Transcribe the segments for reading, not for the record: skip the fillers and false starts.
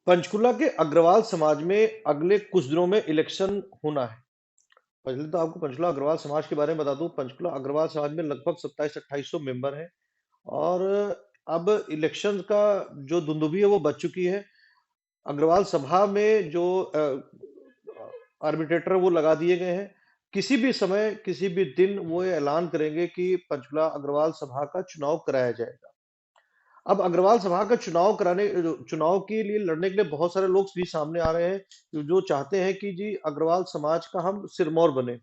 पंचकुला के अग्रवाल समाज में अगले कुछ दिनों में इलेक्शन होना है। पहले तो आपको पंचकुला अग्रवाल समाज के बारे में बता दूं। पंचकुला अग्रवाल समाज में लगभग 27-2800 मेंबर हैं और अब इलेक्शन का जो दुंदुभी है वो बच चुकी है। अग्रवाल सभा में जो आर्बिट्रेटर वो लगा दिए गए हैं। किसी भी समय किसी भी दिन वो ये ऐलान करेंगे कि पंचकुला अग्रवाल सभा का चुनाव कराया जाएगा। अब अग्रवाल सभा का चुनाव के लिए लड़ने के लिए बहुत सारे लोग भी सामने आ रहे हैं जो चाहते हैं कि जी अग्रवाल समाज का हम सिरमौर बने।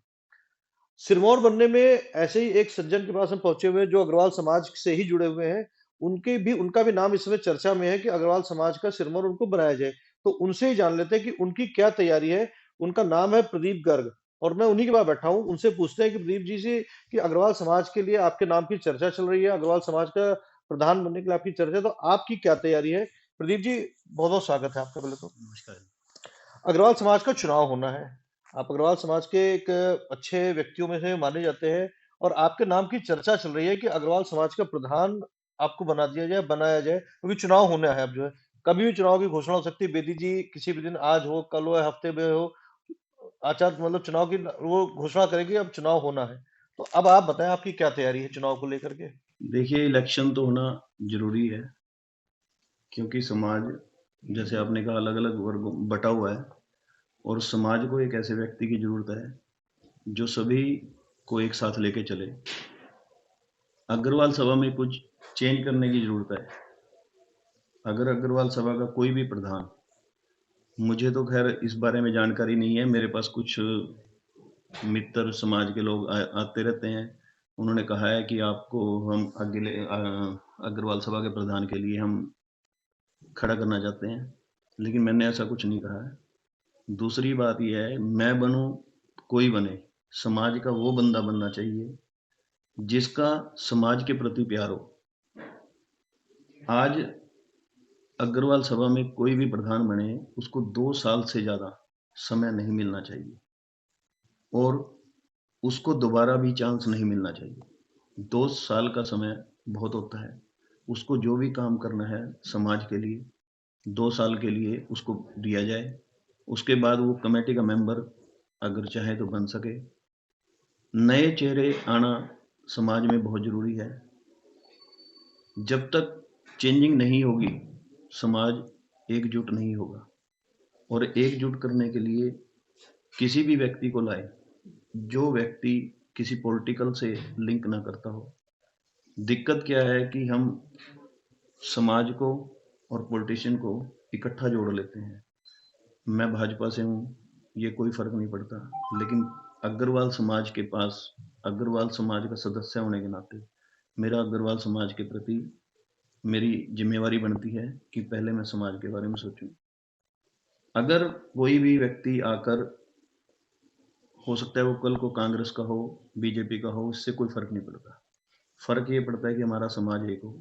सिरमौर बनने में ऐसे ही एक सज्जन के पास हम पहुंचे हुए हैं जो अग्रवाल समाज से ही जुड़े हुए हैं। उनका भी नाम इस समय चर्चा में है कि अग्रवाल समाज का सिरमौर उनको बनाया जाए। तो उनसे ही जान लेते हैं कि उनकी क्या तैयारी है। उनका नाम है प्रदीप गर्ग और मैं उन्हीं के पास बैठा हूं। उनसे पूछते हैं कि प्रदीप जी से कि अग्रवाल समाज के लिए आपके नाम की चर्चा चल रही है, अग्रवाल समाज का प्रधान बनने के लिए आपकी चर्चा है, तो आपकी क्या तैयारी है? प्रदीप जी, बहुत बहुत स्वागत है आपका। पहले तो नमस्कार। अग्रवाल समाज का चुनाव होना है। आप अग्रवाल समाज के एक अच्छे व्यक्तियों में से माने जाते हैं और आपके नाम की चर्चा चल रही है कि अग्रवाल समाज का प्रधान आपको बनाया जाए, क्योंकि चुनाव होना है। अब जो है कभी भी चुनाव की घोषणा हो सकती है। बेदी जी किसी भी दिन, आज हो, कल हो या हफ्ते में हो, आचार मतलब चुनाव की वो घोषणा करेगी। अब चुनाव होना है। तो अब आप बताएं, आपकी क्या तैयारी है चुनाव को लेकर के? देखिए, इलेक्शन तो होना ज़रूरी है, क्योंकि समाज, जैसे आपने कहा, अलग-अलग वर्गों बँटा हुआ है और समाज को एक ऐसे व्यक्ति की ज़रूरत है, जो सभी को एक साथ लेके चले। अग्रवाल सभा में कुछ चेंज करने की ज़रूरत है। अगर अग्रवाल सभा का कोई भी प्रधान, मुझे तो ख़ैर इस बारे में जानकारी नहीं है, मेरे पास कुछ मित्र समाज के लोग आते रहते हैं। उन्होंने कहा है कि आपको हम अग्रवाल सभा के प्रधान के लिए हम खड़ा करना चाहते हैं, लेकिन मैंने ऐसा कुछ नहीं कहा है। दूसरी बात ये है, मैं बनूं, कोई बने, समाज का वो बंदा बनना चाहिए जिसका समाज के प्रति प्यार हो। आज अग्रवाल सभा में कोई भी प्रधान बने, उसको 2 साल से ज़्यादा समय नहीं मिलना चाहिए और उसको दोबारा भी चांस नहीं मिलना चाहिए। 2 साल का समय बहुत होता है। उसको जो भी काम करना है समाज के लिए, 2 साल के लिए उसको दिया जाए। उसके बाद वो कमेटी का मेंबर अगर चाहे तो बन सके। नए चेहरे आना समाज में बहुत ज़रूरी है। जब तक चेंजिंग नहीं होगी, समाज एकजुट नहीं होगा और एकजुट करने के लिए किसी भी व्यक्ति को लाए, जो व्यक्ति किसी पॉलिटिकल से लिंक ना करता हो। दिक्कत क्या है कि हम समाज को और पॉलिटिशियन को इकट्ठा जोड़ लेते हैं। मैं भाजपा से हूँ, ये कोई फ़र्क नहीं पड़ता, लेकिन अग्रवाल समाज के पास, अग्रवाल समाज का सदस्य होने के नाते मेरा अग्रवाल समाज के प्रति मेरी ज़िम्मेवारी बनती है कि पहले मैं समाज के बारे में सोचूँ। अगर कोई भी व्यक्ति आकर, हो सकता है वो कल को कांग्रेस का हो, बीजेपी का हो, इससे कोई फ़र्क नहीं पड़ता। फ़र्क ये पड़ता है कि हमारा समाज एक हो।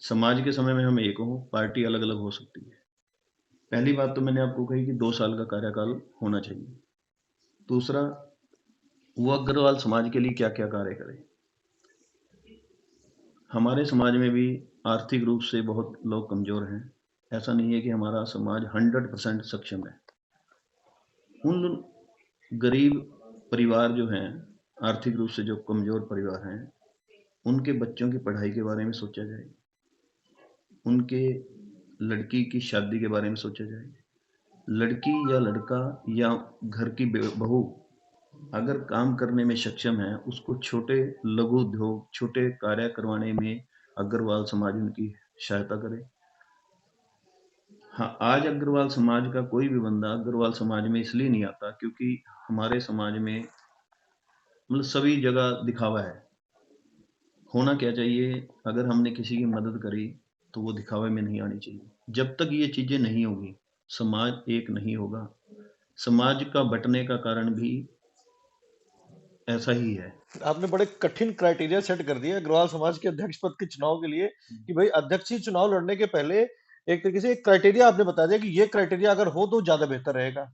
समाज के समय में हम एक हों, पार्टी अलग-अलग हो सकती है। पहली बात तो मैंने आपको कही कि 2 साल का कार्यकाल होना चाहिए। दूसरा, वो अग्रवाल समाज के लिए क्या-क्या कार्य करे। हमारे समाज में भी आर्थिक रूप से बहुत लोग कमज़ोर हैं। ऐसा नहीं है कि हमारा समाज 100% सक्षम है। उन गरीब परिवार जो हैं, आर्थिक रूप से जो कमज़ोर परिवार हैं, उनके बच्चों की पढ़ाई के बारे में सोचा जाए। उनके लड़की की शादी के बारे में सोचा जाए। लड़की या लड़का या घर की बहू अगर काम करने में सक्षम है, उसको छोटे लघु उद्योग, छोटे कार्य करवाने में अग्रवाल समाज उनकी सहायता करे। हाँ, आज अग्रवाल समाज का कोई भी बंदा अग्रवाल समाज में इसलिए नहीं आता क्योंकि हमारे समाज में मतलब सभी जगह दिखावा है। होना क्या चाहिए, अगर हमने किसी की मदद करी तो वो दिखावे में नहीं आनी चाहिए। जब तक ये चीज़ें नहीं होगी, समाज एक नहीं होगा। समाज का बँटने का कारण भी ऐसा ही है। आपने बड़े कठिन क्राइटेरिया सेट कर दिए अग्रवाल समाज के अध्यक्ष पद के चुनाव के लिए कि भाई अध्यक्ष ही चुनाव लड़ने के पहले एक तरीके से एक क्राइटेरिया आपने बता दिया कि ये क्राइटेरिया अगर हो तो ज्यादा बेहतर रहेगा।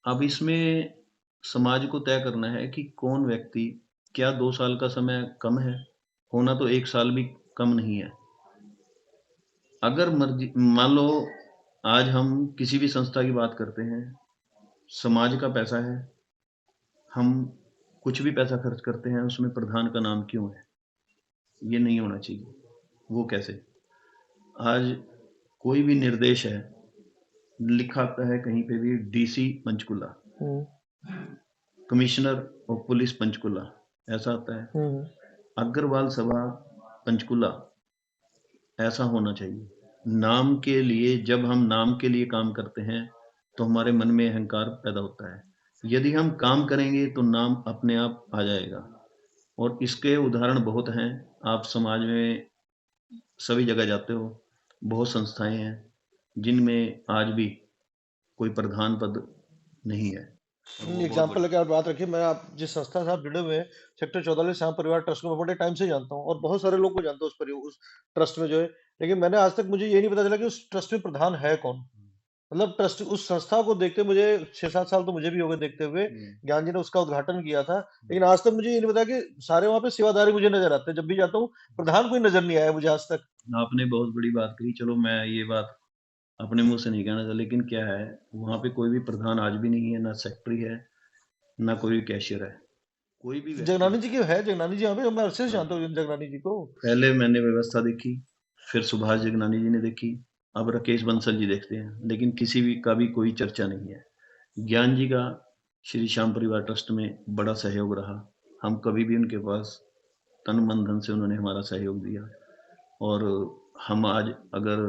अब इसमें समाज को तय करना है कि कौन व्यक्ति, क्या 2 साल का समय कम है? होना तो 1 साल भी कम नहीं है। अगर मर्ज़ी मान लो आज हम किसी भी संस्था की बात करते हैं, समाज का पैसा है, हम कुछ भी पैसा खर्च करते हैं, उसमें प्रधान का नाम क्यों है? ये नहीं होना चाहिए। वो कैसे? आज कोई भी निर्देश है, लिखा आता है कहीं पे भी DC Panchkula, hmm, commissioner of police Panchkula, ऐसा आता है। हुँ, अग्रवाल सभा पंचकुला, ऐसा होना चाहिए। नाम के लिए जब हम नाम के लिए काम करते हैं, तो हमारे मन में अहंकार पैदा होता है। यदि हम काम करेंगे तो नाम अपने आप आ जाएगा और इसके उदाहरण बहुत हैं। आप समाज में सभी जगह जाते हो, बहुत संस्थाएँ हैं, जिनमें आज भी कोई प्रधान पद नहीं है और वो बहुत एग्ज़ाम्पल बड़ा। लेके आप बात रखिए, मैं आप जिस संस्था से आप जुड़े हुए हैं, सेक्टर 14 श्याम परिवार ट्रस्ट को मैं बड़े टाइम से जानता हूँ और बहुत सारे लोग को जानता हूँ उस ट्रस्ट में जो है। लेकिन मैंने आज तक मुझे ये नहीं पता चला कि उस ट्रस्ट में प्रधान है कौन? मतलब ट्रस्ट उस संस्था को देखते मुझे 6-7 साल तो मुझे भी हो गए देखते हुए, हुँ, ज्ञान जी ने उसका उद्घाटन किया था। हुँ। लेकिन आज तक मुझे ये नहीं पता कि सारे वहाँ पे सेवादारी मुझे नज़र आते हैं, जब भी जाता हूँ, प्रधान कोई नज़र नहीं आया मुझे आज तक। आपने बहुत बड़ी बात कही, चलो मैं ये बात अपने मुँह से नहीं कहना चाहता, लेकिन क्या है, वहाँ पे कोई भी प्रधान आज भी नहीं है, ना सेक्रेटरी है, ना कोई कैशियर है। कोई भी व्यक्ति। जगनानी जी की है, जगनानी जी यहाँ पे मैं अरसे से हाँ, जानता हूँ जगनानी जी को। पहले मैंने व्यवस्था देखी, फिर सुभाष जगनानी जी ने देखी, अब राकेश बंसल जी देखते हैं, लेकिन किसी भी का भी कोई चर्चा नहीं है। ज्ञान जी का श्री श्याम परिवार ट्रस्ट में बड़ा सहयोग रहा। हम कभी भी उनके पास तन, मन, धन से उन्होंने हमारा सहयोग दिया और हम आज अगर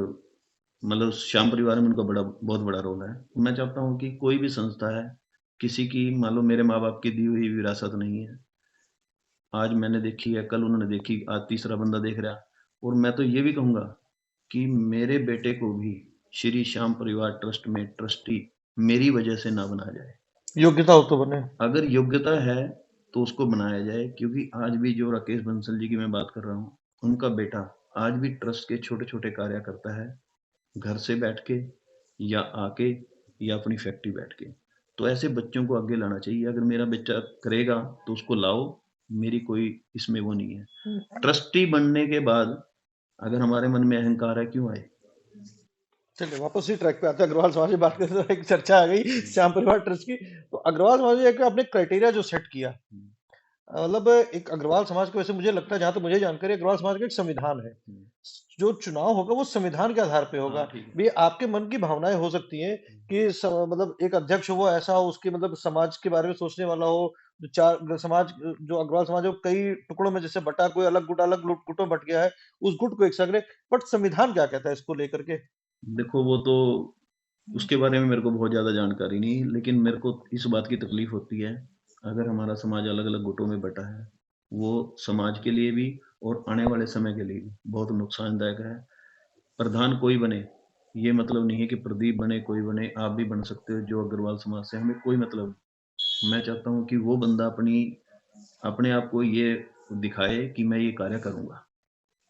मतलब श्याम परिवार में उनका बहुत बड़ा रोल है। मैं चाहता हूँ कि कोई भी संस्था है, किसी की मान लो मेरे माँ-बाप की दी हुई विरासत नहीं है। आज मैंने देखी है, कल उन्होंने देखी, आज तीसरा बंदा देख रहा है और मैं तो ये भी कहूँगा कि मेरे बेटे को भी श्री श्याम परिवार ट्रस्ट में ट्रस्टी मेरी वजह से ना बनाया जाए। योग्यता हो तो बने। अगर योग्यता है, तो उसको बनाया जाए क्योंकि आज भी जो राकेश बंसल जी की मैं बात कर रहा हूँ, उनका बेटा आज भी ट्रस्ट के छोटे-छोटे कार्य करता है, घर से बैठ के या आके या अपनी फैक्ट्री बैठ के। तो ऐसे बच्चों को आगे लाना चाहिए। अगर मेरा बच्चा करेगा, तो उसको लाओ, मेरी कोई इसमें वो नहीं है। ट्रस्टी बनने के बाद अगर हमारे मन में अहंकार है, क्यों आए? चलिए वापस उसी ट्रैक पे आते हैं, अग्रवाल समाज की बात करते तो एक चर्चा आ गई हुँ, श्याम परिवार ट्रस्ट की। तो अग्रवाल समाज ने एक आपने क्राइटेरिया जो सेट किया, हुँ, मतलब एक अग्रवाल समाज के वैसे मुझे लगता है जहाँ तक मुझे जानकारी है अग्रवाल समाज का एक संविधान है। हुँ। जो चुनाव होगा वो संविधान के आधार पे होगा। हाँ, ठीक है। भई आपके मन की भावनाएँ हो सकती हैं हुँ, कि मतलब एक अध्यक्ष वो ऐसा हो उसकी मतलब समाज के बारे में सोचने वाला हो, जो चार समाज जो अग्रवाल समाज है वो कई टुकड़ों में जैसे बँटा, कोई अलग गुट अलग लुट गुटों में बँट गया है, उस गुट को एक साथ रहे। बट संविधान क्या कहता है इसको लेकर के? देखो वो तो उसके बारे में मेरे को बहुत ज़्यादा जानकारी नहीं, लेकिन मेरे को इस बात की तकलीफ़ होती है, अगर हमारा समाज अलग-अलग गुटों में बँटा है, वो समाज के लिए भी और आने वाले समय के लिए भी बहुत नुकसानदायक है। प्रधान कोई बने, ये मतलब नहीं है कि प्रदीप बने, कोई बने, आप भी बन सकते हो जो अग्रवाल समाज से हमें कोई मतलब नहीं। मैं चाहता हूँ कि वो बंदा अपने आप को ये दिखाए कि मैं ये कार्य करूँगा।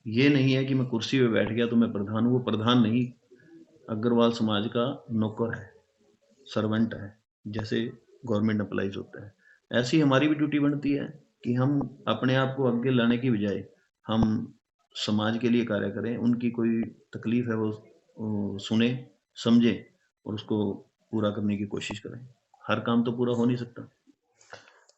ये नहीं है कि मैं कुर्सी पे बैठ गया तो मैं प्रधान हूँ, वो प्रधान नहीं, अग्रवाल समाज का नौकर है, सर्वेंट है, जैसे गवर्नमेंट एम्प्लॉइज़ होता है। ऐसी हमारी भी ड्यूटी बनती है कि हम अपने आप को आगे लाने की बजाय हम समाज के लिए कार्य करें, उनकी कोई तकलीफ़ है वो सुने, समझें और उसको पूरा करने की कोशिश करें। हर काम तो पूरा हो नहीं सकता।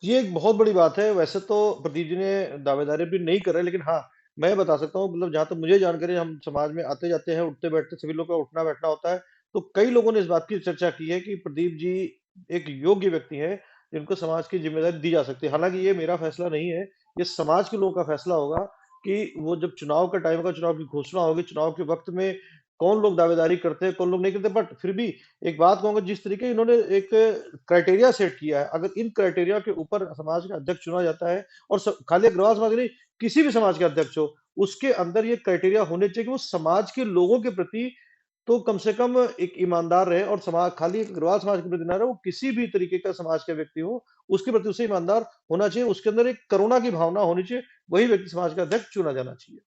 ये एक बहुत बड़ी बात है। वैसे तो प्रदीप जी ने दावेदारी भी नहीं कर रहे, लेकिन हाँ, मैं बता सकता हूँ मतलब जहाँ तक मुझे जानकारी है, हम समाज में आते-जाते हैं, उठते-बैठते सभी लोग का उठना-बैठना होता है। तो कई लोगों ने इस बात की चर्चा की है कि प्रदीप जी एक योग्य व्यक्ति हैं, जिनको समाज की ज़िम्मेदारी दी जा सकती है। हालाँकि ये मेरा फैसला नहीं है, ये समाज के लोगों का फैसला होगा कि वो जब चुनाव का टाइम होगा, चुनाव की घोषणा होगी, चुनाव के वक़्त में कौन लोग दावेदारी करते हैं, कौन लोग नहीं करते। बट फिर भी एक बात कहूँगा जिस तरीके इन्होंने एक क्राइटेरिया सेट किया है, अगर इन क्राइटेरिया के ऊपर समाज का अध्यक्ष चुना जाता है और खाली अग्रवाल समाज नहीं, किसी भी समाज का अध्यक्ष हो, उसके अंदर ये क्राइटेरिया होने चाहिए कि वो समाज के लोगों के प्रति तो कम से कम एक ईमानदार रहे और समाज खाली अग्रवाल समाज के प्रति ना रहे, वो किसी भी तरीके का समाज का व्यक्ति हो, उसके प्रति उसे ईमानदार होना चाहिए, उसके अंदर एक करुणा की भावना होनी चाहिए, वही व्यक्ति समाज का अध्यक्ष चुना जाना चाहिए।